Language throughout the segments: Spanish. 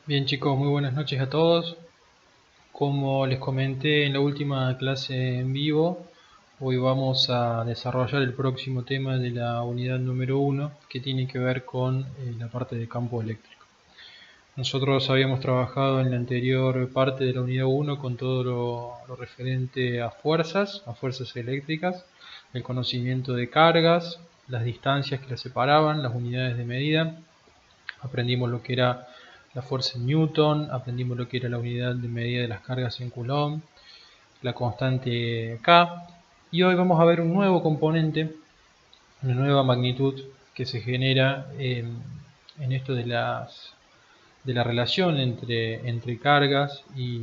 Bien chicos, muy buenas noches a todos. Como les comenté en la última clase en vivo, hoy vamos a desarrollar el próximo tema de la unidad número 1 que tiene que ver con la parte de campo eléctrico. Nosotros habíamos trabajado en la anterior parte de la unidad 1 con todo lo referente a fuerzas eléctricas, el conocimiento de cargas, las distancias que las separaban, las unidades de medida. Aprendimos lo que era la fuerza en Newton, aprendimos lo que era la unidad de medida de las cargas en Coulomb, la constante K, y hoy vamos a ver un nuevo componente, una nueva magnitud que se genera en esto de la relación entre cargas y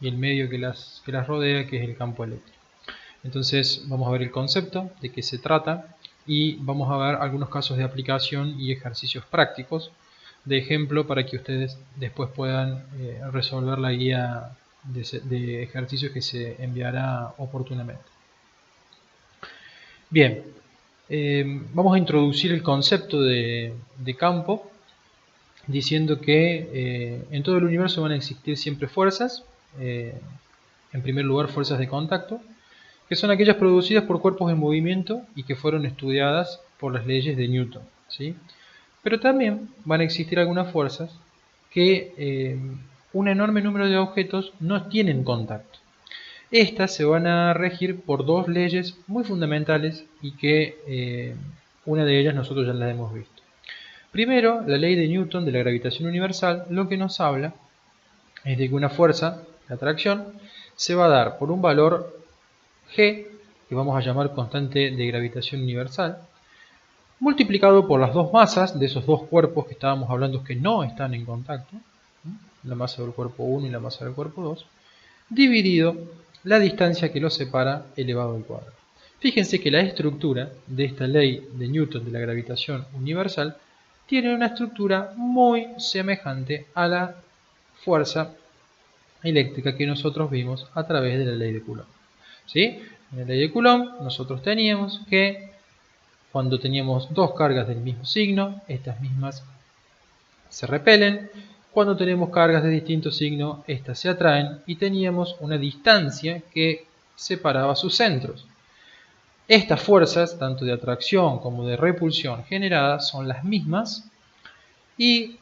el medio que las rodea, que es el campo eléctrico. Entonces vamos a ver el concepto, de qué se trata, y vamos a ver algunos casos de aplicación y ejercicios prácticos de ejemplo para que ustedes después puedan resolver la guía de ejercicios que se enviará oportunamente. Bien, vamos a introducir el concepto de campo diciendo que en todo el universo van a existir siempre fuerzas, en primer lugar fuerzas de contacto, que son aquellas producidas por cuerpos en movimiento y que fueron estudiadas por las leyes de Newton, ¿sí? Pero también van a existir algunas fuerzas que un enorme número de objetos no tienen contacto. Estas se van a regir por dos leyes muy fundamentales y que una de ellas nosotros ya la hemos visto. Primero, la ley de Newton de la gravitación universal, lo que nos habla es de que una fuerza, la atracción, se va a dar por un valor G, que vamos a llamar constante de gravitación universal, multiplicado por las dos masas de esos dos cuerpos que estábamos hablando que no están en contacto, la masa del cuerpo 1 y la masa del cuerpo 2, dividido la distancia que los separa elevado al cuadrado. Fíjense que la estructura de esta ley de Newton de la gravitación universal tiene una estructura muy semejante a la fuerza eléctrica que nosotros vimos a través de la ley de Coulomb. ¿Sí? En la ley de Coulomb nosotros teníamos que cuando teníamos dos cargas del mismo signo, estas mismas se repelen. Cuando tenemos cargas de distinto signo, estas se atraen y teníamos una distancia que separaba sus centros. Estas fuerzas, tanto de atracción como de repulsión generadas, son las mismas y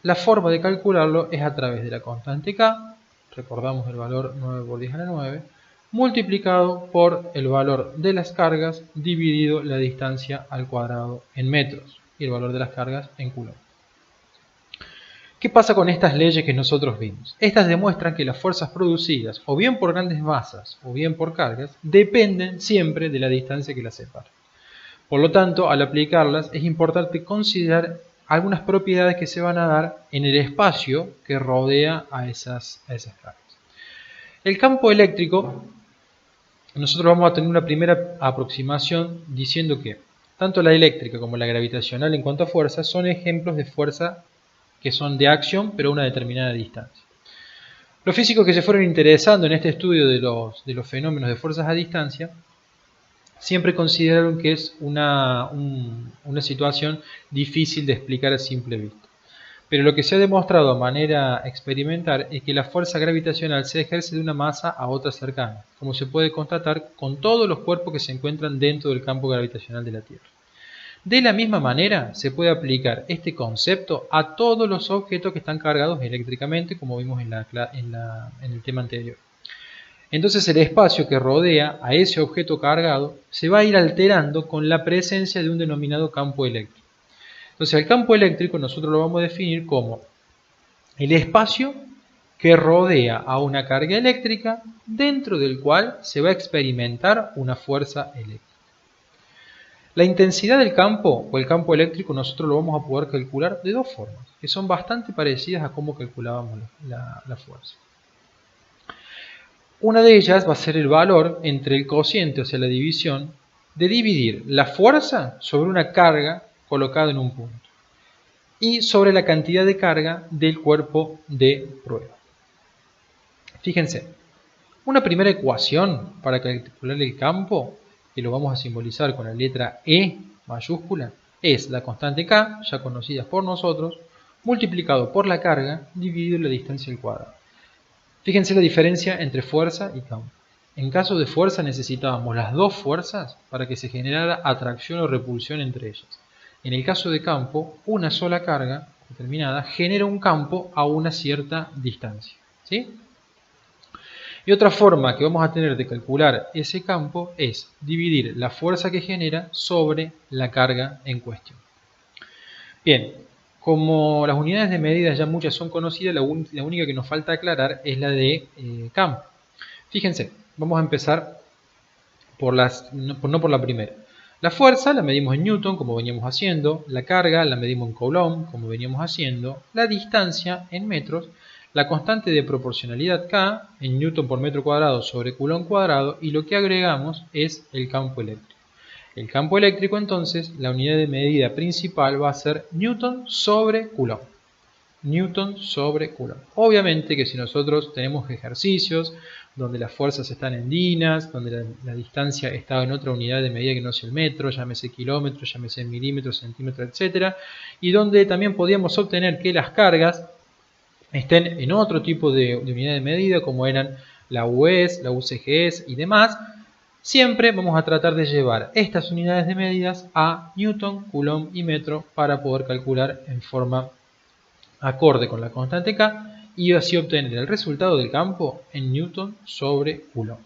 la forma de calcularlo es a través de la constante K, recordamos el valor 9 por 10 a la 9, multiplicado por el valor de las cargas dividido la distancia al cuadrado en metros y el valor de las cargas en Coulomb. ¿Qué pasa con estas leyes que nosotros vimos? Estas demuestran que las fuerzas producidas o bien por grandes masas o bien por cargas dependen siempre de la distancia que las separa. Por lo tanto, al aplicarlas es importante considerar algunas propiedades que se van a dar en el espacio que rodea a esas cargas. El campo eléctrico, nosotros vamos a tener una primera aproximación diciendo que tanto la eléctrica como la gravitacional en cuanto a fuerza son ejemplos de fuerza que son de acción pero a una determinada distancia. Los físicos que se fueron interesando en este estudio de los fenómenos de fuerzas a distancia siempre consideraron que es una situación difícil de explicar a simple vista. Pero lo que se ha demostrado a manera experimental es que la fuerza gravitacional se ejerce de una masa a otra cercana, como se puede constatar con todos los cuerpos que se encuentran dentro del campo gravitacional de la Tierra. De la misma manera, se puede aplicar este concepto a todos los objetos que están cargados eléctricamente, como vimos en el tema anterior. Entonces el espacio que rodea a ese objeto cargado se va a ir alterando con la presencia de un denominado campo eléctrico. Entonces el campo eléctrico nosotros lo vamos a definir como el espacio que rodea a una carga eléctrica dentro del cual se va a experimentar una fuerza eléctrica. La intensidad del campo o el campo eléctrico nosotros lo vamos a poder calcular de dos formas, que son bastante parecidas a cómo calculábamos la fuerza. Una de ellas va a ser el valor entre el cociente, o sea la división, de dividir la fuerza sobre una carga colocada en un punto y sobre la cantidad de carga del cuerpo de prueba. Fíjense, una primera ecuación para calcular el campo, que lo vamos a simbolizar con la letra E mayúscula, es la constante K, ya conocida por nosotros, multiplicado por la carga dividido la distancia al cuadrado. Fíjense la diferencia entre fuerza y campo. En caso de fuerza necesitábamos las dos fuerzas para que se generara atracción o repulsión entre ellas. En el caso de campo, una sola carga determinada genera un campo a una cierta distancia. ¿Sí? Y otra forma que vamos a tener de calcular ese campo es dividir la fuerza que genera sobre la carga en cuestión. Bien, como las unidades de medida ya muchas son conocidas, la única que nos falta aclarar es la de campo. Fíjense, vamos a empezar no por la primera. La fuerza la medimos en Newton, como veníamos haciendo. La carga la medimos en Coulomb, como veníamos haciendo. La distancia en metros. La constante de proporcionalidad K en Newton por metro cuadrado sobre Coulomb cuadrado. Y lo que agregamos es el campo eléctrico. El campo eléctrico, entonces, la unidad de medida principal va a ser Newton sobre Coulomb. Newton sobre Coulomb. Obviamente que si nosotros tenemos ejercicios donde las fuerzas están en dinas, donde la distancia está en otra unidad de medida que no sea el metro, llámese kilómetro, llámese milímetro, centímetro, etc. Y donde también podíamos obtener que las cargas estén en otro tipo de unidad de medida, como eran la US, la UCGS y demás, siempre vamos a tratar de llevar estas unidades de medidas a Newton, Coulomb y metro para poder calcular en forma acorde con la constante K y así obtener el resultado del campo en Newton sobre Coulomb.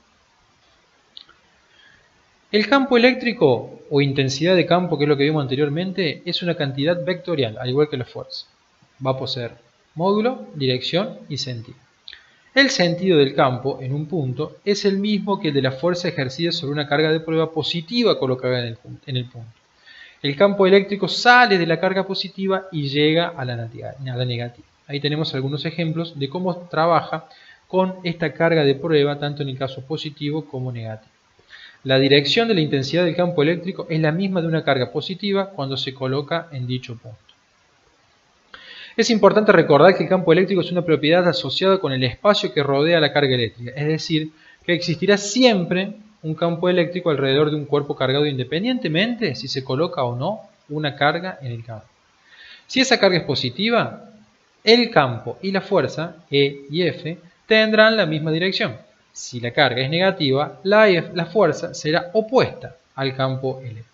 El campo eléctrico o intensidad de campo, que es lo que vimos anteriormente, es una cantidad vectorial, al igual que la fuerza. Va a poseer módulo, dirección y sentido. El sentido del campo en un punto es el mismo que el de la fuerza ejercida sobre una carga de prueba positiva colocada en el punto. El campo eléctrico sale de la carga positiva y llega a la negativa. Ahí tenemos algunos ejemplos de cómo trabaja con esta carga de prueba, tanto en el caso positivo como negativo. La dirección de la intensidad del campo eléctrico es la misma de una carga positiva cuando se coloca en dicho punto. Es importante recordar que el campo eléctrico es una propiedad asociada con el espacio que rodea la carga eléctrica, es decir, que existirá siempre un campo eléctrico alrededor de un cuerpo cargado independientemente si se coloca o no una carga en el campo. Si esa carga es positiva, el campo y la fuerza, E y F, tendrán la misma dirección. Si la carga es negativa, la fuerza será opuesta al campo eléctrico.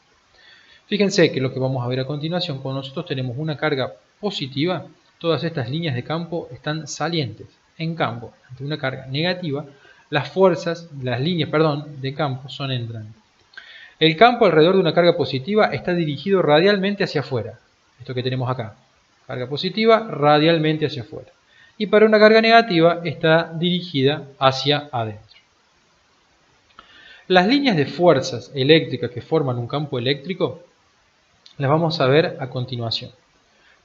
Fíjense que lo que vamos a ver a continuación, cuando nosotros tenemos una carga positiva, todas estas líneas de campo están salientes. En cambio, ante una carga negativa, las líneas de campo son entrantes. El campo alrededor de una carga positiva está dirigido radialmente hacia afuera. Esto que tenemos acá. Carga positiva radialmente hacia afuera. Y para una carga negativa está dirigida hacia adentro. Las líneas de fuerzas eléctricas que forman un campo eléctrico las vamos a ver a continuación.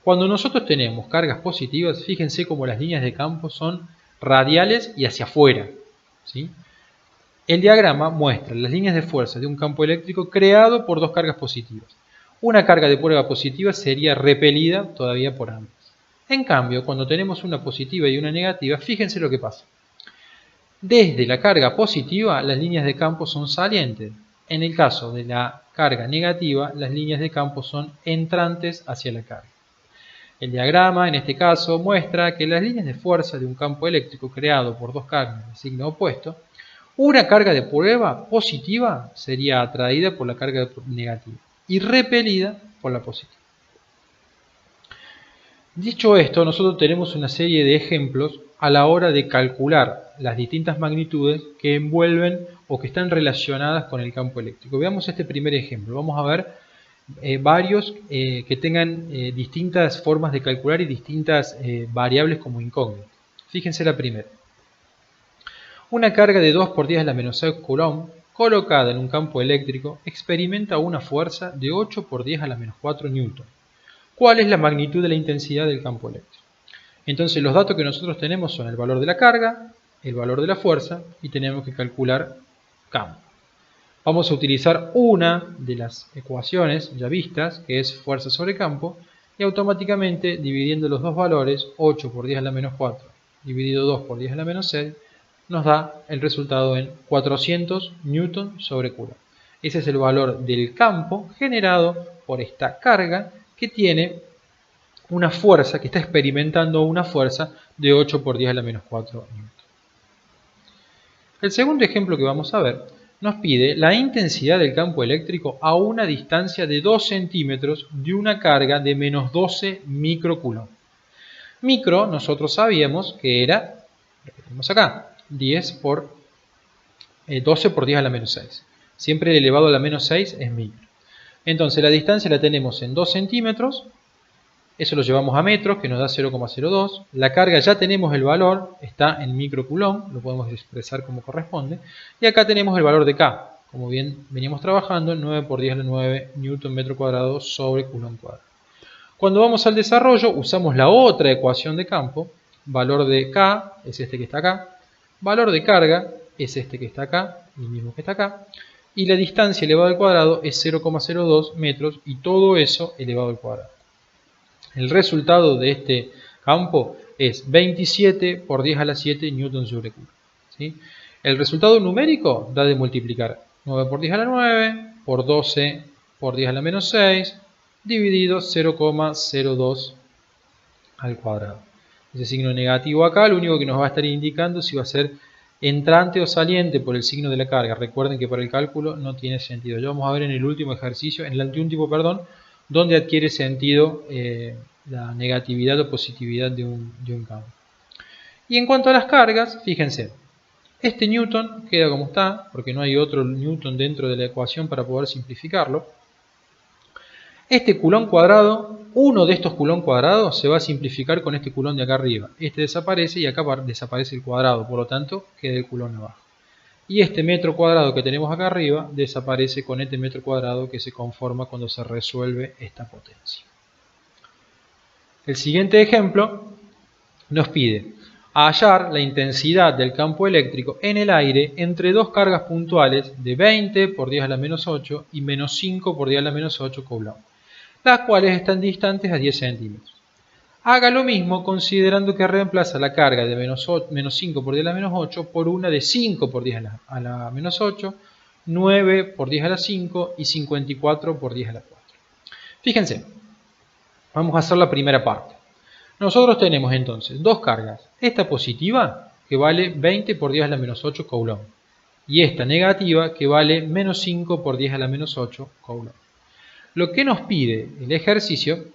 Cuando nosotros tenemos cargas positivas, fíjense cómo las líneas de campo son radiales y hacia afuera. ¿Sí? El diagrama muestra las líneas de fuerza de un campo eléctrico creado por dos cargas positivas. Una carga de prueba positiva sería repelida todavía por ambas. En cambio, cuando tenemos una positiva y una negativa, fíjense lo que pasa. Desde la carga positiva, las líneas de campo son salientes. En el caso de la carga negativa, las líneas de campo son entrantes hacia la carga. El diagrama, en este caso, muestra que las líneas de fuerza de un campo eléctrico creado por dos cargas de signo opuesto, una carga de prueba positiva sería atraída por la carga negativa y repelida por la positiva. Dicho esto, nosotros tenemos una serie de ejemplos a la hora de calcular las distintas magnitudes que envuelven o que están relacionadas con el campo eléctrico. Veamos este primer ejemplo. Vamos a ver varios que tengan distintas formas de calcular y distintas variables como incógnitas. Fíjense la primera. Una carga de 2 por 10 a la menos 6 Coulomb colocada en un campo eléctrico experimenta una fuerza de 8 por 10 a la menos 4 Newton. ¿Cuál es la magnitud de la intensidad del campo eléctrico? Entonces los datos que nosotros tenemos son el valor de la carga, el valor de la fuerza y tenemos que calcular campo. Vamos a utilizar una de las ecuaciones ya vistas, que es fuerza sobre campo, y automáticamente dividiendo los dos valores, 8 por 10 a la menos 4 dividido 2 por 10 a la menos 6, nos da el resultado en 400 Newton sobre Coulomb. Ese es el valor del campo generado por esta carga que tiene una fuerza, que está experimentando una fuerza de 8 por 10 a la menos 4 newton. El segundo ejemplo que vamos a ver nos pide la intensidad del campo eléctrico a una distancia de 2 centímetros de una carga de menos 12 microcoulomb. Micro, nosotros sabíamos que era, lo que tenemos acá, 12 por 10 a la menos 6. Siempre el elevado a la menos 6 es micro. Entonces la distancia la tenemos en 2 centímetros. Eso lo llevamos a metros, que nos da 0,02. La carga ya tenemos el valor, está en microcoulomb, lo podemos expresar como corresponde. Y acá tenemos el valor de K, como bien veníamos trabajando, 9 por 10 a la 9 newton metro cuadrado sobre coulomb cuadrado. Cuando vamos al desarrollo, usamos la otra ecuación de campo. Valor de K es este que está acá. Valor de carga es este que está acá, el mismo que está acá. Y la distancia elevado al cuadrado es 0,02 metros y todo eso elevado al cuadrado. El resultado de este campo es 27 por 10 a la 7 newton sobre coulomb. ¿Sí? El resultado numérico da de multiplicar 9 por 10 a la 9 por 12 por 10 a la menos 6 dividido 0,02 al cuadrado. Ese signo negativo acá lo único que nos va a estar indicando si va a ser entrante o saliente por el signo de la carga. Recuerden que para el cálculo no tiene sentido. Ya vamos a ver en el último ejercicio, en el anteúltimo, perdón, donde adquiere sentido la negatividad o positividad de un campo. Y en cuanto a las cargas, fíjense, este newton queda como está, porque no hay otro newton dentro de la ecuación para poder simplificarlo. Este coulomb cuadrado, uno de estos coulomb cuadrados se va a simplificar con este coulomb de acá arriba. Este desaparece y acá desaparece el cuadrado, por lo tanto queda el coulomb abajo. Y este metro cuadrado que tenemos acá arriba desaparece con este metro cuadrado que se conforma cuando se resuelve esta potencia. El siguiente ejemplo nos pide hallar la intensidad del campo eléctrico en el aire entre dos cargas puntuales de 20 por 10 a la menos 8 y menos 5 por 10 a la menos 8 coulomb, las cuales están distantes a 10 centímetros. Haga lo mismo considerando que reemplaza la carga de menos 5 por 10 a la menos 8 por una de 5 por 10 a la menos 8, 9 por 10 a la 5 y 54 por 10 a la 4. Fíjense, vamos a hacer la primera parte. Nosotros tenemos entonces dos cargas. Esta positiva que vale 20 por 10 a la menos 8 coulomb. Y esta negativa que vale menos 5 por 10 a la menos 8 coulomb. Lo que nos pide el ejercicio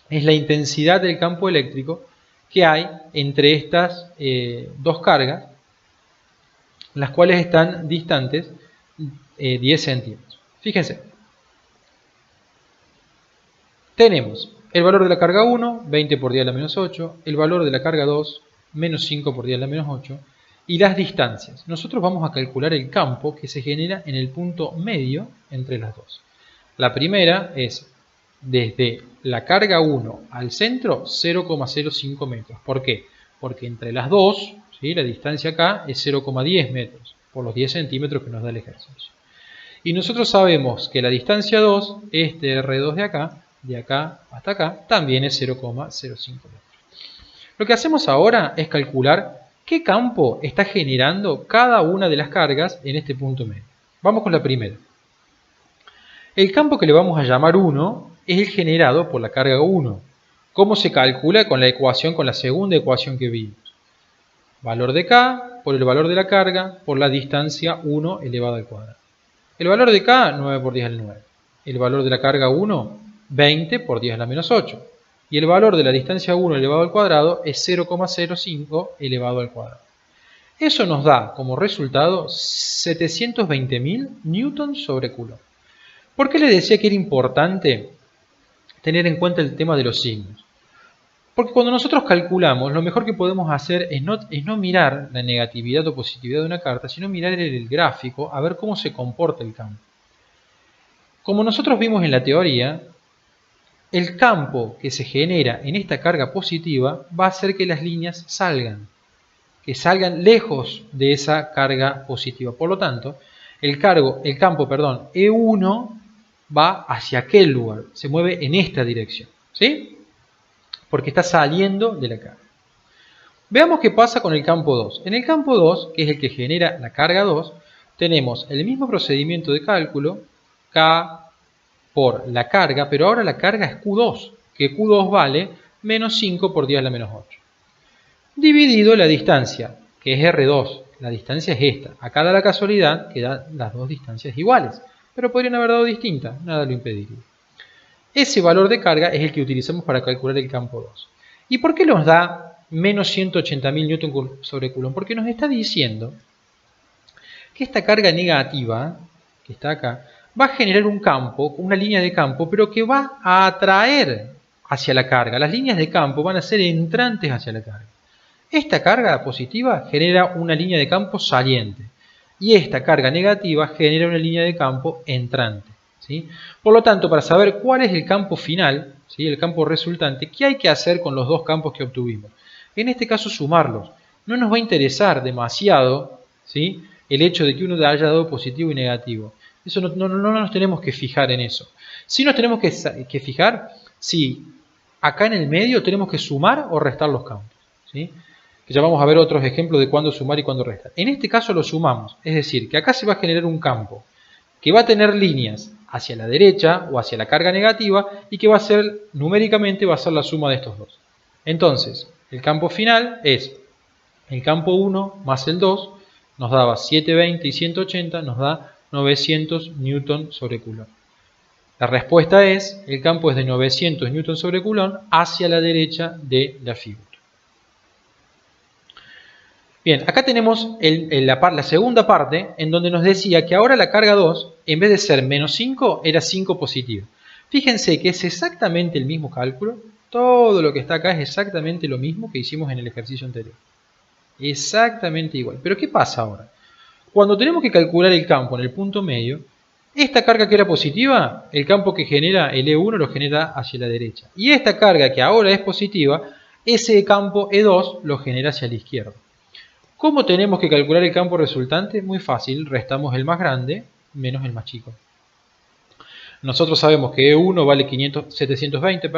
es la intensidad del campo eléctrico que hay entre estas dos cargas, las cuales están distantes 10 centímetros. Fíjense, tenemos el valor de la carga 1, 20 por 10 a la menos 8, el valor de la carga 2, menos 5 por 10 a la menos 8, y las distancias. Nosotros vamos a calcular el campo que se genera en el punto medio entre las dos. La primera es desde la carga 1 al centro 0,05 metros. ¿Por qué? Porque entre las dos, ¿sí?, la distancia acá es 0,10 metros por los 10 centímetros que nos da el ejercicio. Y nosotros sabemos que la distancia 2, este R2 de acá hasta acá, también es 0,05 metros. Lo que hacemos ahora es calcular qué campo está generando cada una de las cargas en este punto medio. Vamos con la primera. El campo que le vamos a llamar 1 es el generado por la carga 1. ¿Cómo se calcula? Con la ecuación, con la segunda ecuación que vimos. Valor de K por el valor de la carga por la distancia 1 elevado al cuadrado. El valor de K, 9 por 10 al 9. El valor de la carga 1, 20 por 10 a la menos 8. Y el valor de la distancia 1 elevado al cuadrado es 0,05 elevado al cuadrado. Eso nos da como resultado 720.000 newtons sobre coulomb. ¿Por qué les decía que era importante tener en cuenta el tema de los signos? Porque cuando nosotros calculamos, lo mejor que podemos hacer es no mirar la negatividad o positividad de una carta, sino mirar el gráfico a ver cómo se comporta el campo. Como nosotros vimos en la teoría, el campo que se genera en esta carga positiva va a hacer que las líneas salgan lejos de esa carga positiva. Por lo tanto, el campo E1 va hacia aquel lugar, se mueve en esta dirección, ¿sí? Porque está saliendo de la carga. Veamos qué pasa con el campo 2. En el campo 2, que es el que genera la carga 2, tenemos el mismo procedimiento de cálculo, K por la carga, pero ahora la carga es Q2, que Q2 vale menos 5 por 10 a la menos 8. Dividido la distancia, que es R2. La distancia es esta. Acá da la casualidad que da las dos distancias iguales, pero podrían haber dado distintas, nada lo impediría. Ese valor de carga es el que utilizamos para calcular el campo 2. ¿Y por qué nos da menos 180.000 Newton sobre Coulomb? Porque nos está diciendo que esta carga negativa, que está acá, va a generar un campo, una línea de campo, pero que va a atraer hacia la carga. Las líneas de campo van a ser entrantes hacia la carga. Esta carga positiva genera una línea de campo saliente y esta carga negativa genera una línea de campo entrante, ¿sí? Por lo tanto, para saber cuál es el campo final, ¿sí?, el campo resultante, ¿qué hay que hacer con los dos campos que obtuvimos? En este caso, sumarlos. No nos va a interesar demasiado, ¿sí?, el hecho de que uno haya dado positivo y negativo. Eso no nos tenemos que fijar en eso. Sí nos tenemos que fijar si acá en el medio tenemos que sumar o restar los campos, ¿sí? Que ya vamos a ver otros ejemplos de cuándo sumar y cuándo restar. En este caso lo sumamos, es decir, que acá se va a generar un campo que va a tener líneas hacia la derecha o hacia la carga negativa y que va a ser, numéricamente, va a ser la suma de estos dos. Entonces, el campo final es el campo 1 más el 2, nos daba 720 y 180, nos da 900 Newton sobre Coulomb. La respuesta es, el campo es de 900 Newton sobre Coulomb hacia la derecha de la figura. Bien, acá tenemos la segunda parte en donde nos decía que ahora la carga 2, en vez de ser menos 5, era 5 positivo. Fíjense que es exactamente el mismo cálculo. Todo lo que está acá es exactamente lo mismo que hicimos en el ejercicio anterior. Exactamente igual. Pero ¿qué pasa ahora? Cuando tenemos que calcular el campo en el punto medio, esta carga que era positiva, el campo que genera el E1 lo genera hacia la derecha. Y esta carga que ahora es positiva, ese campo E2 lo genera hacia la izquierda. ¿Cómo tenemos que calcular el campo resultante? Muy fácil, restamos el más grande menos el más chico. Nosotros sabemos que E1 vale 720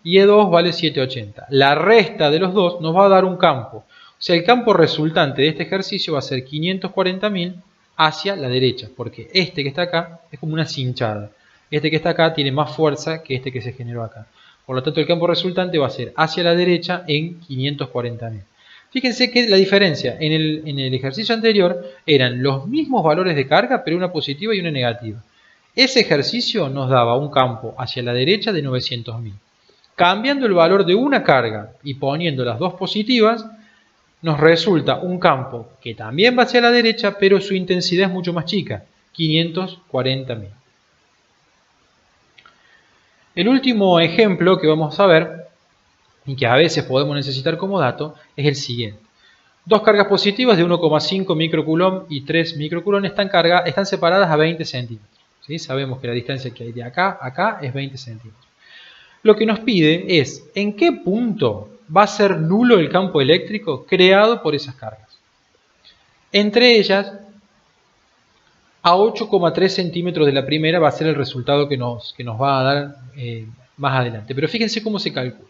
y E2 vale 780. La resta de los dos nos va a dar un campo. O sea, el campo resultante de este ejercicio va a ser 540.000 hacia la derecha, porque este que está acá es como una cinchada. Este que está acá tiene más fuerza que este que se generó acá. Por lo tanto, el campo resultante va a ser hacia la derecha en 540.000. Fíjense que la diferencia en el ejercicio anterior eran los mismos valores de carga, pero una positiva y una negativa. Ese ejercicio nos daba un campo hacia la derecha de 900.000. Cambiando el valor de una carga y poniendo las dos positivas, nos resulta un campo que también va hacia la derecha, pero su intensidad es mucho más chica, 540.000. El último ejemplo que vamos a ver, y que a veces podemos necesitar como dato, es el siguiente. Dos cargas positivas de 1,5 microcoulomb y 3 microcoulomb están separadas a 20 centímetros. ¿Sí? Sabemos que la distancia que hay de acá a acá es 20 centímetros. Lo que nos pide es en qué punto va a ser nulo el campo eléctrico creado por esas cargas. Entre ellas, a 8,3 centímetros de la primera va a ser el resultado que nos va a dar más adelante. Pero fíjense cómo se calcula.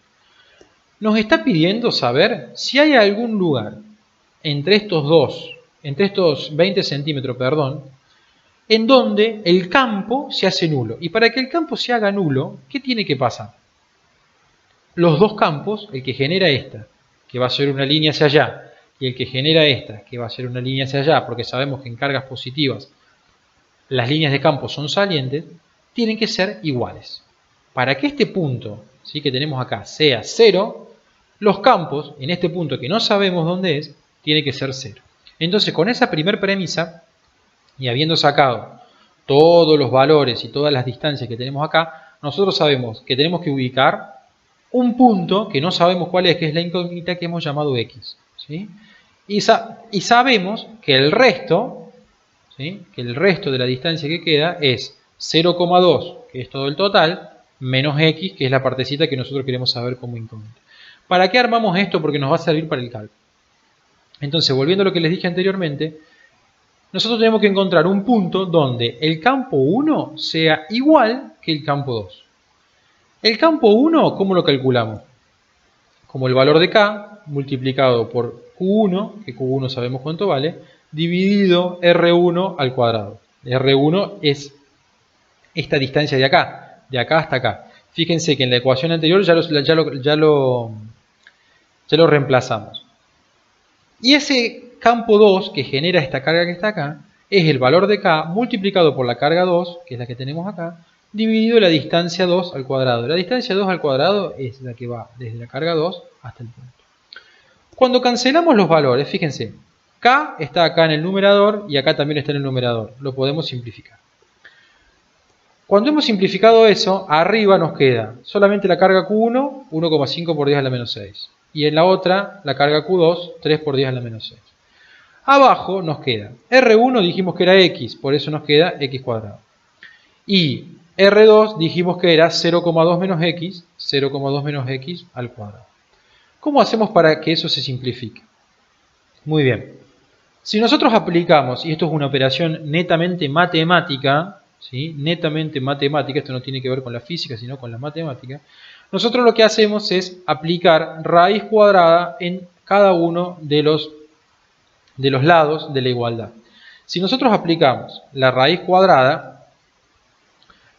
Nos está pidiendo saber si hay algún lugar entre estos 20 centímetros, en donde el campo se hace nulo. Y para que el campo se haga nulo, ¿qué tiene que pasar? Los dos campos, el que genera esta, que va a ser una línea hacia allá, y el que genera esta, que va a ser una línea hacia allá, porque sabemos que en cargas positivas las líneas de campo son salientes, tienen que ser iguales. Para que este punto, ¿sí?, que tenemos acá sea 0, los campos, en este punto que no sabemos dónde es, tiene que ser 0. Entonces, con esa primera premisa, y habiendo sacado todos los valores y todas las distancias que tenemos acá, nosotros sabemos que tenemos que ubicar un punto que no sabemos cuál es, que es la incógnita que hemos llamado X. ¿Sí? Y sabemos que el resto, ¿sí?, que el resto de la distancia que queda es 0,2, que es todo el total, menos X, que es la partecita que nosotros queremos saber como incógnita. ¿Para qué armamos esto? Porque nos va a servir para el cálculo. Entonces, volviendo a lo que les dije anteriormente, nosotros tenemos que encontrar un punto donde el campo 1 sea igual que el campo 2. El campo 1, ¿cómo lo calculamos? Como el valor de K multiplicado por Q1, que Q1 sabemos cuánto vale, dividido R1 al cuadrado. R1 es esta distancia de acá hasta acá. Fíjense que en la ecuación anterior ya lo reemplazamos. Y ese campo 2 que genera esta carga que está acá es el valor de K multiplicado por la carga 2, que es la que tenemos acá, dividido la distancia 2 al cuadrado. La distancia 2 al cuadrado es la que va desde la carga 2 hasta el punto. Cuando cancelamos los valores, fíjense, K está acá en el numerador y acá también está en el numerador. Lo podemos simplificar. Cuando hemos simplificado eso, arriba nos queda solamente la carga Q1, 1,5 por 10 a la menos 6. Y en la otra, la carga Q2, 3 por 10 a la menos 6. Abajo nos queda R1, dijimos que era X, por eso nos queda X cuadrado. Y R2 dijimos que era 0,2 menos X, 0,2 menos X al cuadrado. ¿Cómo hacemos para que eso se simplifique? Muy bien. Si nosotros aplicamos, y esto es una operación netamente matemática, ¿sí? Netamente matemática, esto no tiene que ver con la física, sino con la matemática, nosotros lo que hacemos es aplicar raíz cuadrada en cada uno de los lados de la igualdad. Si nosotros aplicamos la raíz cuadrada,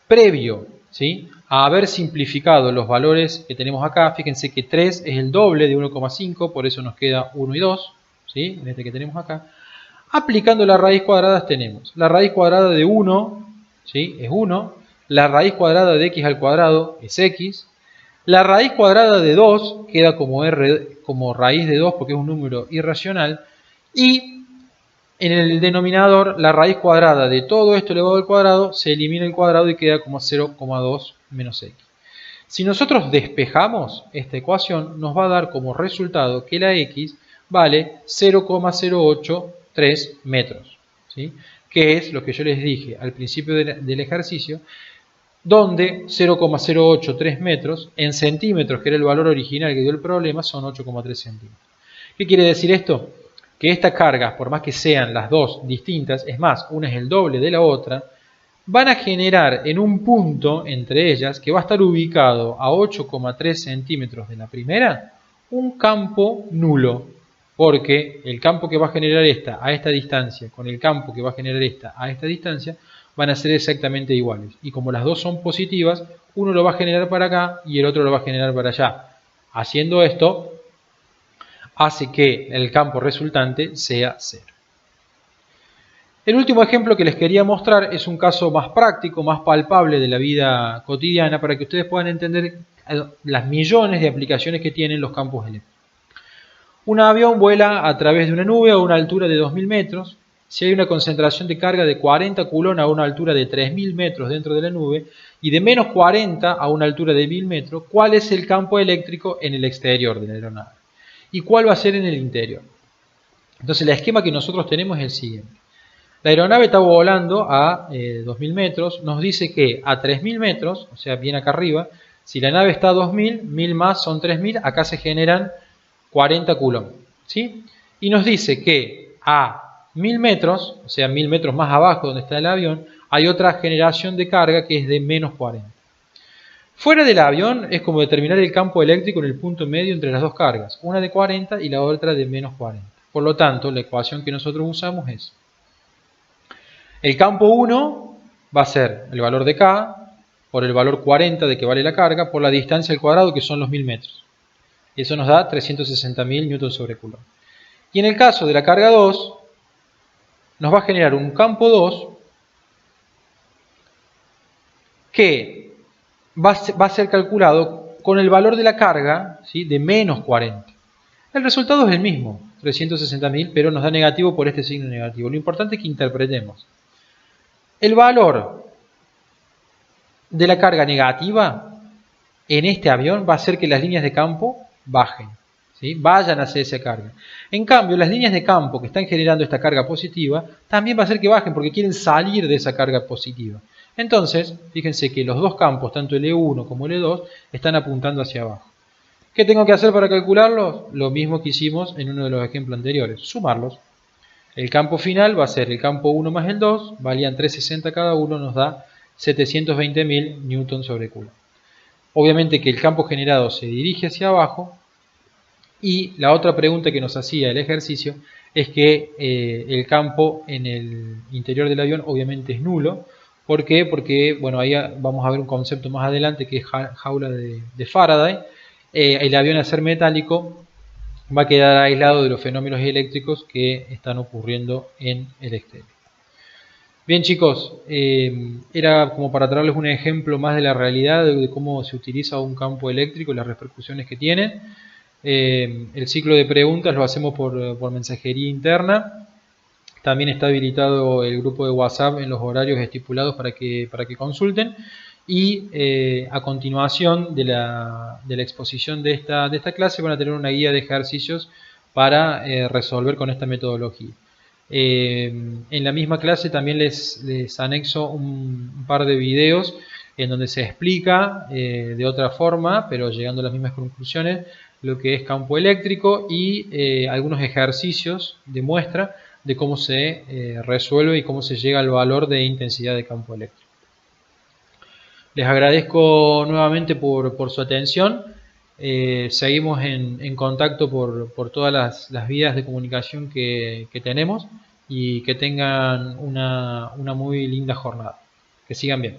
previo, ¿sí?, a haber simplificado los valores que tenemos acá, fíjense que 3 es el doble de 1,5, por eso nos queda 1 y 2, ¿sí?, en este que tenemos acá. Aplicando la raíz cuadrada tenemos la raíz cuadrada de 1, ¿sí?, es 1, la raíz cuadrada de x al cuadrado es x, la raíz cuadrada de 2 queda como raíz de 2 porque es un número irracional, y en el denominador la raíz cuadrada de todo esto elevado al cuadrado se elimina el cuadrado y queda como 0,2 menos x. Si nosotros despejamos esta ecuación, nos va a dar como resultado que la x vale 0,083 metros, ¿sí?, que es lo que yo les dije al principio del ejercicio, donde 0,083 metros en centímetros, que era el valor original que dio el problema, son 8,3 centímetros. ¿Qué quiere decir esto? Que estas cargas, por más que sean las dos distintas, es más, una es el doble de la otra, van a generar en un punto entre ellas, que va a estar ubicado a 8,3 centímetros de la primera, un campo nulo, porque el campo que va a generar esta a esta distancia con el campo que va a generar esta a esta distancia van a ser exactamente iguales. Y como las dos son positivas, uno lo va a generar para acá y el otro lo va a generar para allá. Haciendo esto, hace que el campo resultante sea 0. El último ejemplo que les quería mostrar es un caso más práctico, más palpable de la vida cotidiana, para que ustedes puedan entender las millones de aplicaciones que tienen los campos eléctricos. Un avión vuela a través de una nube a una altura de 2000 metros. Si hay una concentración de carga de 40 coulomb a una altura de 3000 metros dentro de la nube y de menos 40 a una altura de 1000 metros, ¿cuál es el campo eléctrico en el exterior de la aeronave? ¿Y cuál va a ser en el interior? Entonces el esquema que nosotros tenemos es el siguiente. La aeronave está volando a 2000 metros, nos dice que a 3000 metros, o sea bien acá arriba, si la nave está a 2000, 1000 más son 3000, acá se generan 40 coulomb, ¿sí? Y nos dice que a 1000 metros, o sea 1000 metros más abajo donde está el avión, hay otra generación de carga que es de menos 40. Fuera del avión es como determinar el campo eléctrico en el punto medio entre las dos cargas, una de 40 y la otra de menos 40. Por lo tanto, la ecuación que nosotros usamos es: el campo 1 va a ser el valor de K por el valor 40 de que vale la carga por la distancia al cuadrado, que son los 1000 metros. Y eso nos da 360.000 newton sobre coulomb. Y en el caso de la carga 2, nos va a generar un campo 2 que va a ser calculado con el valor de la carga, ¿sí?, de menos 40. El resultado es el mismo, 360.000, pero nos da negativo por este signo negativo. Lo importante es que interpretemos. El valor de la carga negativa en este avión va a hacer que las líneas de campo bajen, ¿sí?, vayan hacia esa carga. En cambio, las líneas de campo que están generando esta carga positiva también va a hacer que bajen porque quieren salir de esa carga positiva. Entonces, fíjense que los dos campos, tanto el E1 como el E2, están apuntando hacia abajo. ¿Qué tengo que hacer para calcularlos? Lo mismo que hicimos en uno de los ejemplos anteriores, sumarlos. El campo final va a ser el campo 1 más el 2, valían 360 cada uno, nos da 720.000 newton sobre coulomb. Obviamente que el campo generado se dirige hacia abajo, y la otra pregunta que nos hacía el ejercicio es que el campo en el interior del avión obviamente es nulo, ¿Por qué? Porque, bueno, ahí vamos a ver un concepto más adelante que es jaula de Faraday. El avión, al ser metálico, va a quedar aislado de los fenómenos eléctricos que están ocurriendo en el exterior. Bien, chicos, era como para traerles un ejemplo más de la realidad de cómo se utiliza un campo eléctrico y las repercusiones que tiene. El ciclo de preguntas lo hacemos por mensajería interna. También está habilitado el grupo de WhatsApp en los horarios estipulados para que consulten. Y a continuación de la exposición de esta clase van a tener una guía de ejercicios para resolver con esta metodología. En la misma clase también les anexo un par de videos en donde se explica de otra forma, pero llegando a las mismas conclusiones, lo que es campo eléctrico y algunos ejercicios de muestra de cómo se resuelve y cómo se llega al valor de intensidad de campo eléctrico. Les agradezco nuevamente por su atención. Seguimos en contacto por todas las vías de comunicación que tenemos y que tengan una muy linda jornada. Que sigan bien.